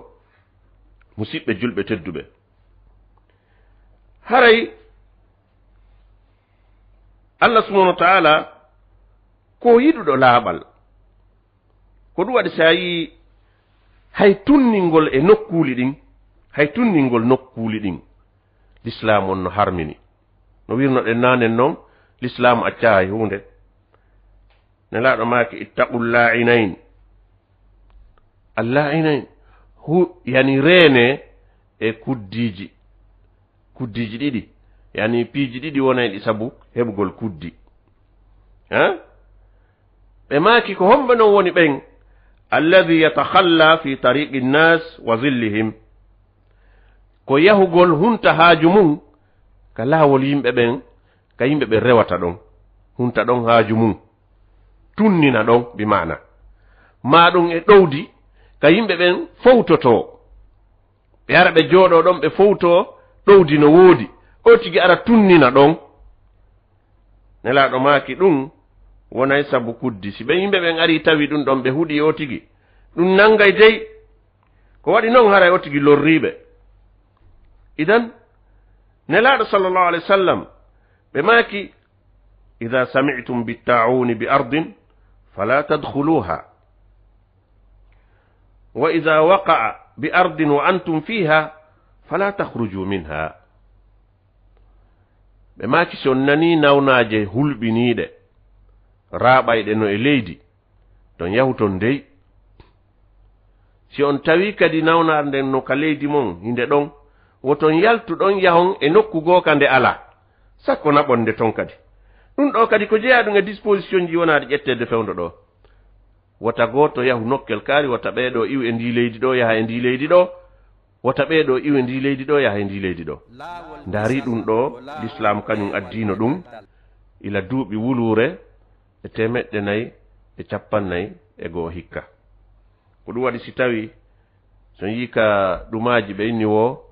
B: musidɓe julɓe tedduɓe haray allah subhanahu wa ta'ala ko yiɗuɗo laaɓal ko ɗum waɗi sa yi hay tunningol e nokkuuli ɗin hay tunningol nokkuuli ɗin l'islam on no harmini no wirnoɗen nanen noon l'islam acca hay hunde nelaaɗo maake ittaqul la'inain alla'inain yani reene e kuddiji ɗiɗi yani piiji ɗiɗi wonay ɗi sabu heɓugol kuddi ɓe maaki ko homɓe noon woni ɓen alladhi yatakhalla fi tariqi nnas wa zillihim ko yahugol hunta haaju mum ka laawol yimɓe ɓen ka yimɓe ɓe rewata ɗon hunta ɗon haaju mum tunnina ɗon bi maana ma ɗum e ɗowdi ka yimɓe ɓen fowtoto ɓe ara ɓe jooɗo ɗon ɓe fowto ɗowdi no woodi o tigi ara tunnina ɗon nelaaɗo maaki ɗum wonay sabu kuddi si ɓe yimɓe ɓen ari tawi ɗum ɗon ɓe huɗi o tigi ɗum nangay dey ko waɗi noon haray o tigi lorriɓe idan nelaaɗo sallallahu alayhi wa sallam ɓe maaki ida sami'tum bitta'uni bi ardin fala tadkhuluha wa ida waqa'a bi ardin wa antum fiha fala takhruju minha ɓe maaki si on nani nawnaaje hulɓiniiɗe raaɓayɗe no e leydi ton yahu ton dey si on tawi kadi nawnaare nden no ka leydi mon hinde ɗon woton yaltu ɗon yahon e nokku gooka nde ala sakko naɓon nde ton kadi ɗum ɗo kadi ko jeeyaɗum e disposition ji wonaade ƴettede fewndo ɗo wota gooto yahu nokkel kaari wota ɓeeɗo iw e ndi leydi ɗo yaha e ndi leydi ɗo wota ɓeeɗo iw e ndi leydi ɗo yaha e ndi leydi ɗo ndaari ɗum ɗo l'islam kañum addino ɗum ila duuɓi wuluure e 450 hikka ko ɗum waɗi si tawi so yika ɗumaji ɓe inni wo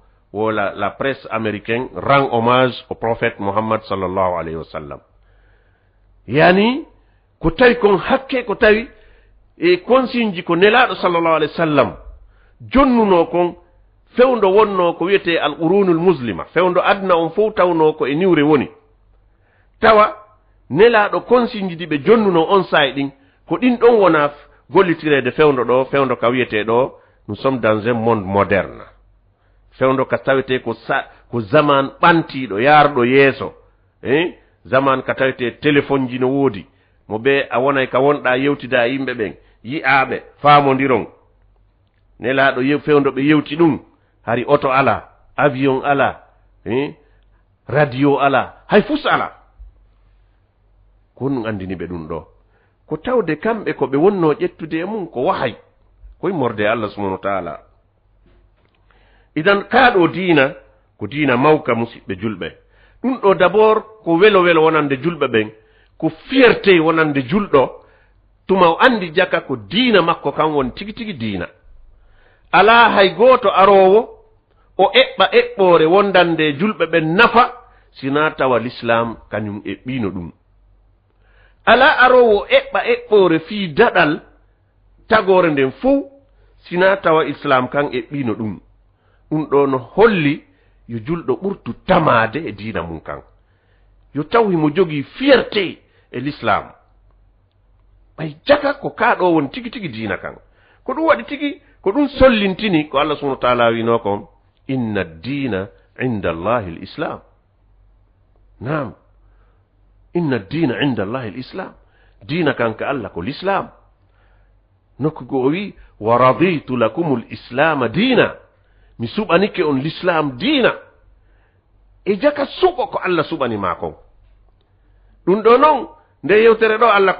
B: la presse américaine rend hommage au prophète Mouhammad sallallahu alayhi wa sallam yani ko tawi kon hakke ko tawi e consigne ko nelaɗo sallallahu alayhi wa sallam jonnuno kon fewndo wonno ko wiyete al qurunul muslima fewndo adna on fof tawno ko e niwre woni tawa nelaɗo consigne ɗi ɓe jonnuno on saye ɗin ko ɗin ɗon wona gollitirede fewndo ɗo fewndo ka wiyete ɗo nous sommes dans un monde moderne fewndo ka tawete ko zaman ɓantiɗo yarɗo yeeso zaman ka tawete téléphone ji no woodi mo ɓe a wonay ka wonɗa yewtida yimɓe ɓen yi'aɓe faamodiron nelaɗo fewndo ɓe yewti ɗum hari auto ala avion ala radio ala hay fus ala ko ɗum andini ɓe ɗum ɗo ko tawde kamɓe ko ɓe wonno ƴettude e mum ko wahay koye morde Allah subhanahu wa ta'ala idan kaaɗo diina ko diina mawka musidɓe julɓe ɗum ɗo d'abord ko welo wonande julɓe ɓen ko fierté wonande julɗo tuma o andi jaka ko diina makko kan woni tigi tigi diina ala hay gooto arowo o eɓɓa eɓɓore wondande julɓe ɓen nafa sina tawa l'islam kañum eɓɓino ɗum ala arowo eɓɓa eɓɓore fii daɗal tagore nden fof sina tawa islam kan eɓɓino ɗum ɗum ɗo no holli yo julɗo ɓurtu tamade e diina mum kan yo taw himo jogii fierté e l'islam ɓay jaka ko kaaɗo woni tigi tigi diina kan ko ɗum waɗi tigi ko ɗum sollintini ko Allah subhanahu wa ta'ala wino kon inna ad-dina inda Allahi al-islam naam inna ad-dina inda Allahi al-islam diina kan ka Allah ko l'islam nokku go o wi wa raditu lakum al-islam diina mi suɓanike on l'islam diina e jaka suɓo ko Allah suɓani ma kon ɗum ɗo noon nde yewtere ɗo Allah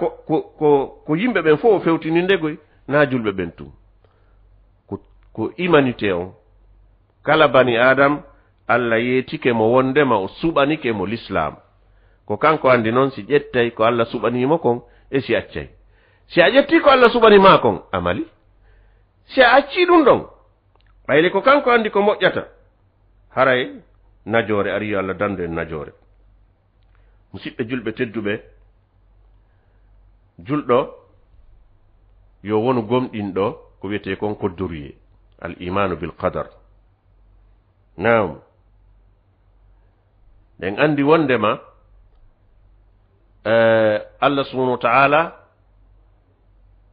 B: ko yimɓe ɓen fof o fewtini ndegoy na julɓe ɓen tum ko humanité on kala bani adam Allah yeetike mo wondema o suɓanike mo l'islam ko kanko andi noon si ƴettay ko Allah suɓanimo kon e si accay si a ƴetti ko Allah suɓanima kon amali si a acci ɗum ɗon ɓayle ko kanko andi ko moƴƴata haray najore ari Allah dando en najore musidɓe julɓe tedduɓe julɗo yo wonu gomɗinɗo ko wiyete kon koddoriye al imanu bil qadar naam ɗen andi wondema Allah subhanahu wa ta'ala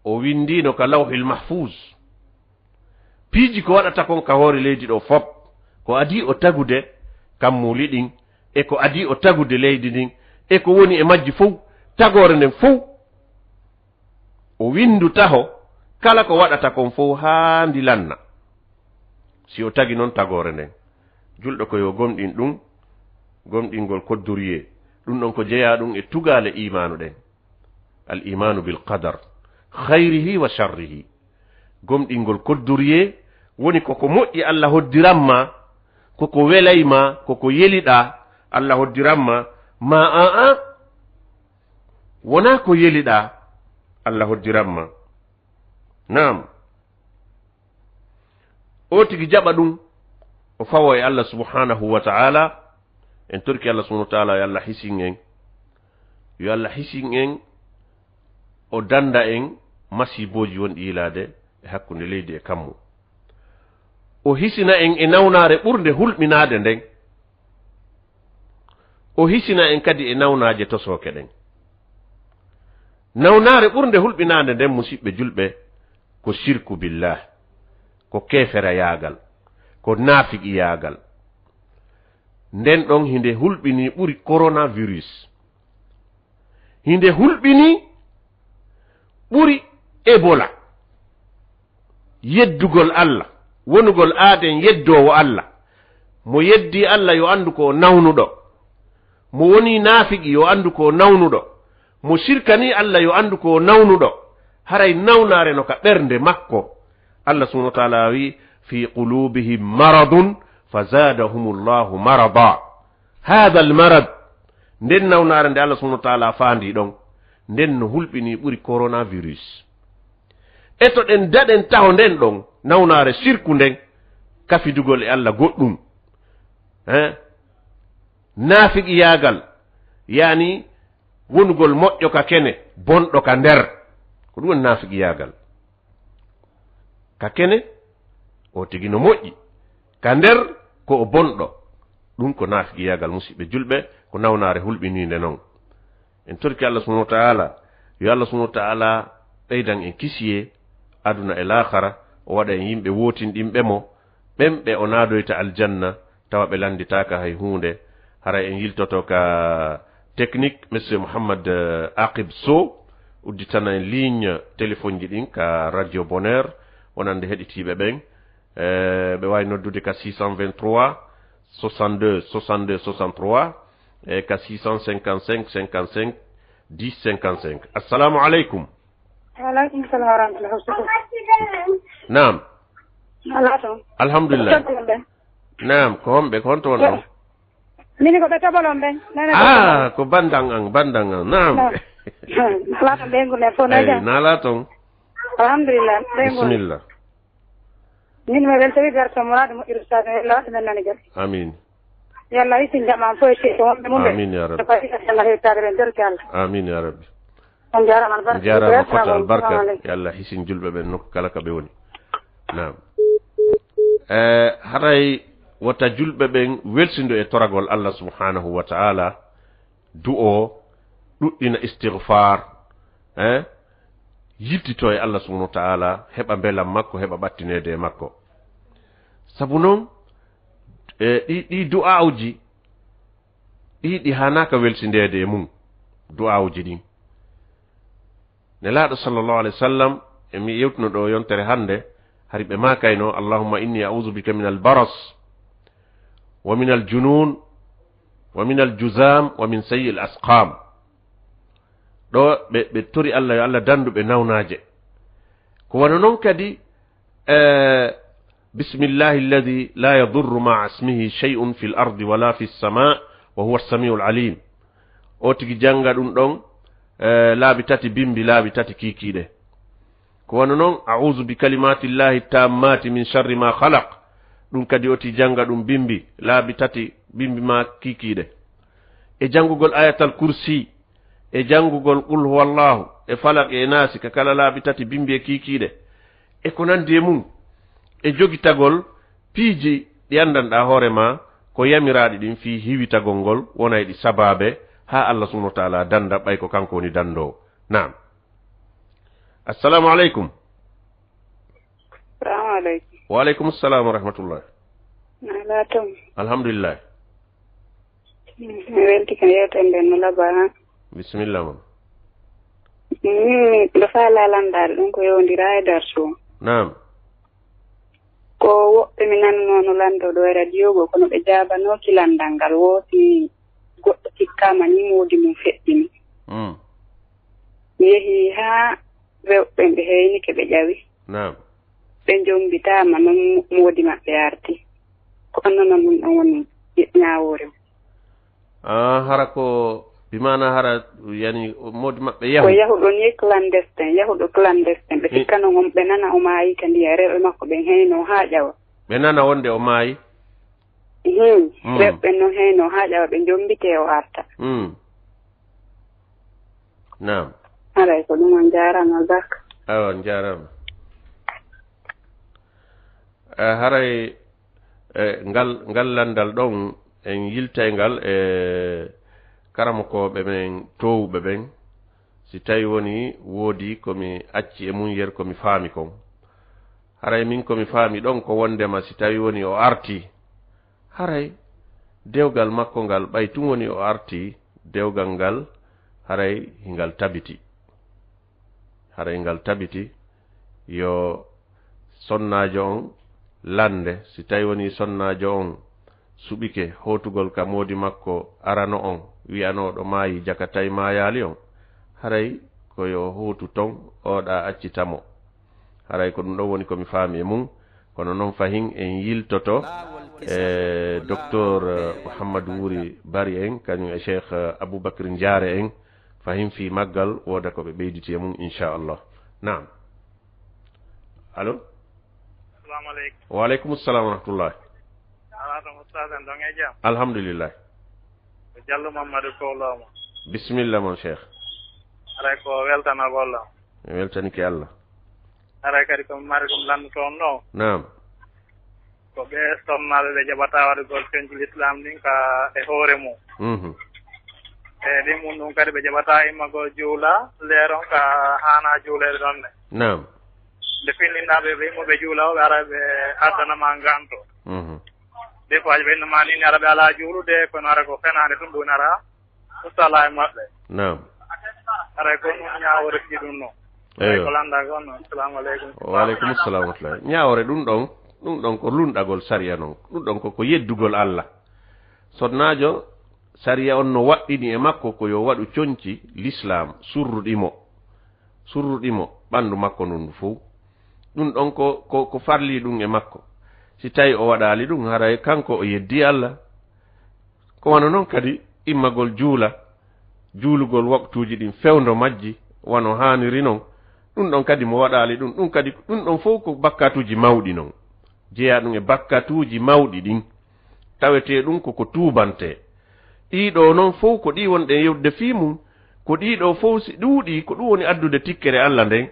B: o windino ka lawhil mahfuz piiji ko waɗata kon ka hoore leydi ɗo fop ko adi o tagude kammuli ɗin e ko adi o tagude leydi ɗin e ko woni e majji fof tagore nden fof o windu taho kala ko waɗata kon fof haa ndi lanna si o tagi noon tagore nden julɗo ko yo gomɗin ɗum gomɗingol koddoriye ɗum ɗon ko jeeya ɗum e tugale imanu ɗen al imanu bil qadar khayrihi wa sharrihi gomɗingol koddoriye woni koko moƴƴi Allah hoddiranma koko welayma koko yeliɗa Allah hoddiranma ma a wona ko yeliɗa Allah hoddiranma naam o tigi jaɓa ɗum o fawo e Allah subhanahu wa ta'ala en torki Allah subhanahu wa ta'ala yo Allah hisin en yo Allah hisin en o danda en masiboji wonɗi yilade e hakkunde leydi e kammu o hisina en e nawnare ɓurde hulɓinade nden o hisina en kadi e nawnaje tosoke ɗen nawnare ɓurde hulɓinade nden musidɓe julɓe ko shirku billah ko kefera yaagal ko naafiki yaagal nden ɗon hinde hulɓini ɓuri coronavirus hinde hulɓini ɓuri ebola yeddugol Allah wonugol aaden yeddowo Allah mo yeddi Allah yo andu ko nawnuɗo mo woni naafiki yo andu ko nawnuɗo mo shirkani Allah yo andu ko nawnuɗo haray nawnare no ka ɓernde makko Allah subhanahu wa ta'ala wi fi qulubihim maradun fazadahumullahu marada hada almarad nden nawnare nde Allah subhanahu wa ta'ala faandi ɗon nden no hulɓini ɓuri coronavirus eto ɗen daɗen taho nden ɗon nawnare sirku nden kafidugol e Allah goɗɗum naafiki yaagal yani wonugol moƴƴo ka kene bonɗo ka nder ko ɗum woni naafiki yaagal ka kene o tigi no moƴƴi ka nder ko o bonɗo ɗum ko naafiki yaagal musidɓe julɓe ko nawnare hulɓininde noon en torki Allah subhanahu wa ta'ala yo Allah subhanahu wa ta'ala ɓeydan en kisiye aduna e lahara o waɗa en yimɓe wotinɗinɓe mo ɓemɓe o naadoyta aljanna tawa ɓe landitaka hay hunde hara en yiltoto ka technique monsieur Mouhammad Aqib Sow udditana en ligne téléphone ji ɗin ka radio bonheur wonande heɗitiɓe ɓen ɓe wawi noddude ka 623 62 62 63 e ka 655 55 10 55 assalamu aleykum
C: Waalaikum salam wa rahmatullahi.
B: Naam.
C: Alato.
B: Alhamdulillah. Naam, ko hombe ko honto won.
C: Mini ko be tabalon ben.
B: Ko bandang ang. Naam.
C: Alato bengu ne fo na ja.
B: Nalato.
C: Alhamdulillah.
B: Bismillah.
C: Min me weltawi garto murado mo Oustaz Allah tan nani gal.
B: Amin.
C: Yalla isin jama fo e to wonde mun be.
B: Amin ya rabbi.
C: Allah heetare ben der kala.
B: Amin ya rabbi.
C: On jarama barka.
B: Jarama fatal barka. Yalla hisin julbe ben nok kala ka be woni. Naam. Haray wata julbe ben welsindo e toragol Allah subhanahu wa ta'ala du'o duddina istighfar yittito e Allah subhanahu wa ta'ala heba belam makko heba battinede makko sabu non di du'auji di hanaka welsindede e mum du'auji din nelaado sallallahu alaihi wasallam emi yewtuno do yontere hande haribe makayno allahumma inni a'udhu bika min al-baras wa min al-junun wa min al-juzam wa min sayyi al-asqam do be tori Allah yo Allah dandube nawnaje ko wona non kadi bismillahi alladhi la yadurru ma'a ismihi shay'un fil ardi wala fis sama' wa huwa as-sami'ul 'alim o tigi janga dum don laabi tati bimbi laabi tati kikide ko wona non a'udhu bi kalimati llahi tammati min sharri ma khalaq dum kadi oti janga dum bimbi laabi tati bimbi ma kikide e jangugol ayatal kursi e jangugol qul huwallahu e falaq e nasi ka kala laabi tati bimbi e kikide e ko nande mum e jogitagol piiji di andanda hore ma ko yamiraadi din fi hiwitagol gol wona e di sababe ha Allah subhanahu wa ta'ala danda bay ko kanko ni dando naam assalamu alaikum
C: Assalamu alaikum
B: wa alaikum assalam wa rahmatullah
C: Alato
B: alhamdulillah
C: welti kan yewten ben no laba
B: bismillah mam
C: do fala landal dum ko yondira e darso
B: naam
C: ko woɓɓe mi nannono lando ɗo e radio go kono ɓe jabano kilandal ngal wooti goɗɗo tikkama ni moodi mum feƴƴini mi yehi ha rewɓe ɓe heyni ke ɓe ƴawi
B: naam
C: ɓe jombitama non moodi maɓɓe arti ko nonon ɗum ɗon woni ñawore
B: hara ko bimana hara yani moodi maɓɓe yahu
C: ko yahuɗo ni clandestin ɓe tikkano on ɓe nana o maayi ka ndiya rewɓe makko ɓen heyno ha ƴawa
B: ɓe nana wonde o maayi
C: rewɓe no heyno ha ƴawa ɓe jombite o arta
B: naam
C: aray ko ɗum on jarama barka
B: awa jarama haray ngal landal ɗon en yiltaygal e karamokoɓe men towɓe ɓen si tawi woni woodi komi acci e mum yer komi faami kon haray min komi faami ɗon ko wondema si tawi woni o arti haray dewgal makko ngal ɓay tum woni o arti dewgal ngal haray ngal tabiti haray ngal tabiti yo sonnajo on lande si tawi woni sonnajo on suɓike hotugol ka modi makko arano on wiyanoɗo maayi jakatay mayali on haray koyo hotu ton oɗa accitamo haray ko ɗum ɗon woni komi faami e mum kono noon fahin en yiltoto docteur Mouhammad Oury bari en kañum e cheikh Aboubacry Ndiare en fahin fi maggal woda ko ɓe ɓeyditi e mum inchallah. Naam. Allo.
D: Assalamu alaikum.
B: Wa alaikum assalam wa rahmatullah.
D: Oustaz en don e jam.
B: Alhamdulillah.
D: Jallo Mamadou Kowloma.
B: Bismillah mon cheikh.
D: Aray ko weltana golla.
B: Weltani ki Allah.
D: Aray kadi ko mari ɗum landutoon ɗo.
B: Naam.
D: Ko ɓe sonnaɓe ɓe jaɓata waɗugol feñjul islam ɗin ka e hoore mum. E ɗin mum ɗum kadi ɓe jaɓata immagol juula leeron ka hana juulede ɗon ne.
B: Naam.
D: Nde finninnaɓe ɓe immoɓe juula o ɓe ara ɓe addanama nganto. Des fois ɓe innoma nini ara ɓe ala juulude kono ara ko fenade ɗum ɗum ara ustala e maɓɓe.
B: Naam.
D: Aray ko ɗum ñawore fi ɗum noon.
B: Eyo.
D: Ko landa gon noon. Assalamu aleykum.
B: Wa aleykum assalam wa rahmatullah. Ñawore ɗum ɗon ko lunɗagol sariya noon ɗum ɗon ko yeddugol Allah sonnajo sariya on no waɗɗini e makko ko yo waɗu coñci l'islam surruɗimo ɓandu makko ndun fof ɗum ɗon ko farli ɗum e makko si tawi o waɗali ɗum haray kanko o yeddi Allah ko wano noon kadi immagol juulugol waktuji ɗin fewndo majji wano haniri noon ɗum ɗon kadi mo waɗali ɗum kadi ɗum ɗon fof ko bakkatuji mawɗi noon jeeya ɗum e bakkatuji mawɗi ɗin tawete ɗum koko tubante ɗiɗo noon fof ko ɗi wonɗe yewde fi mum ko ɗiɗo fof si ɗuuɗi ko ɗum woni addude tikkere Allah nden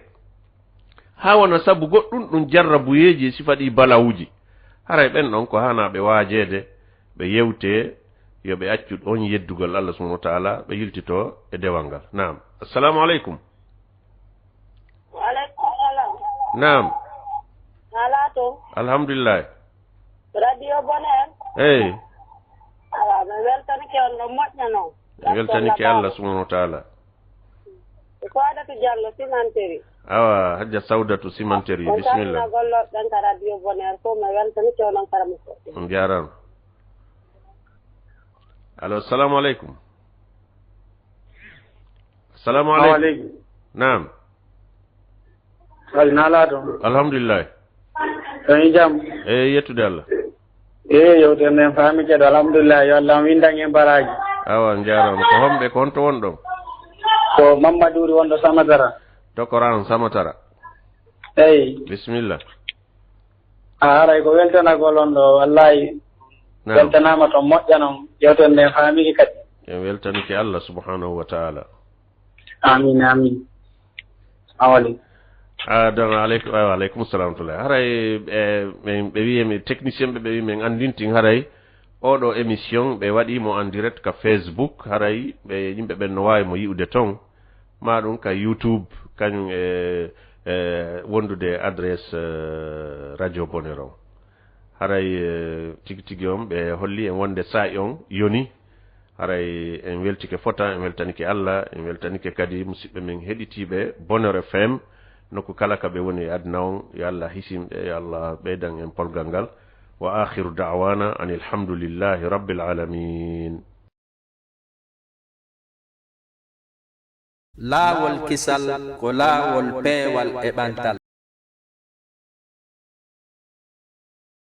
B: ha wona sabu goɗɗum ɗum jarrabuyeji sifa ɗi balawuji haray ɓen ɗon ko hanaɓe waajede ɓe yewte yo ɓe accu on yeddugol Allah subhanahu wa ta'ala ɓe yiltito e dewal ngal. Naam. Assalamu aleykum.
E: Wa aleykum salam.
B: Naam.
E: Alato.
B: Alhamdulillah.
E: Radio Bonheur.
B: Hey.
E: Ala ɓe weltanike on ɗo moƴƴa noon.
B: Weltanike Allah subhanahu wa ta'ala.
E: Ko waɗata Diallo Simanteri.
B: Awa Hajja Saudatu Simanteri bismillah.
E: On golloɗen ka Radio Bonheur fof mi weltanike onon karami ko.
B: On jarama. Allo, assalamu aleykum. Assalamu aleykum. Naam.
F: Salina lato.
B: Alhamdulillah.
F: Tani jam.
B: Yettude Allah.
F: Yewte men faami keɗo alhamdulillah yo Allah windan en baraji.
B: Awa jarama ko homɓe ko honto wonɗon.
F: Ko Mamadou Oury wonɗo Samatara.
B: Tokoran Samatara.
F: Eyi.
B: Bismillah.
F: Haray ko weltanagol on ɗo wallahi. Weltanama to moƴƴa noon yewten nden faamiki kadi.
B: En weltanike Allah subhanahu wa ta'ala.
F: Amin amin. Awali.
B: Don aleykum salam tula haray ɓe wiyemi technicien ɓe wi min andintin haray oɗo émission ɓe waɗimo en direct ka Facebook haray ɓe yimɓe ɓen no wawi mo yi'ude ton ma ɗum ka YouTube kañum wondude adresse radio Bonheur on haray tigi tigi on ɓe holli en wonde sa'i on yoni haray en weltike fota en weltanike Allah en weltanike kadi musidɓe men heɗitiɓe Bonheur FM nokku kala ka ɓe woni adna on yo Allah hisimɓe yo Allah ɓeydan en polgal ngal wa akhiru da'wana anil hamdulillahi rabbil alamin.
A: laawol kisal ko laawol peewal e ɓantal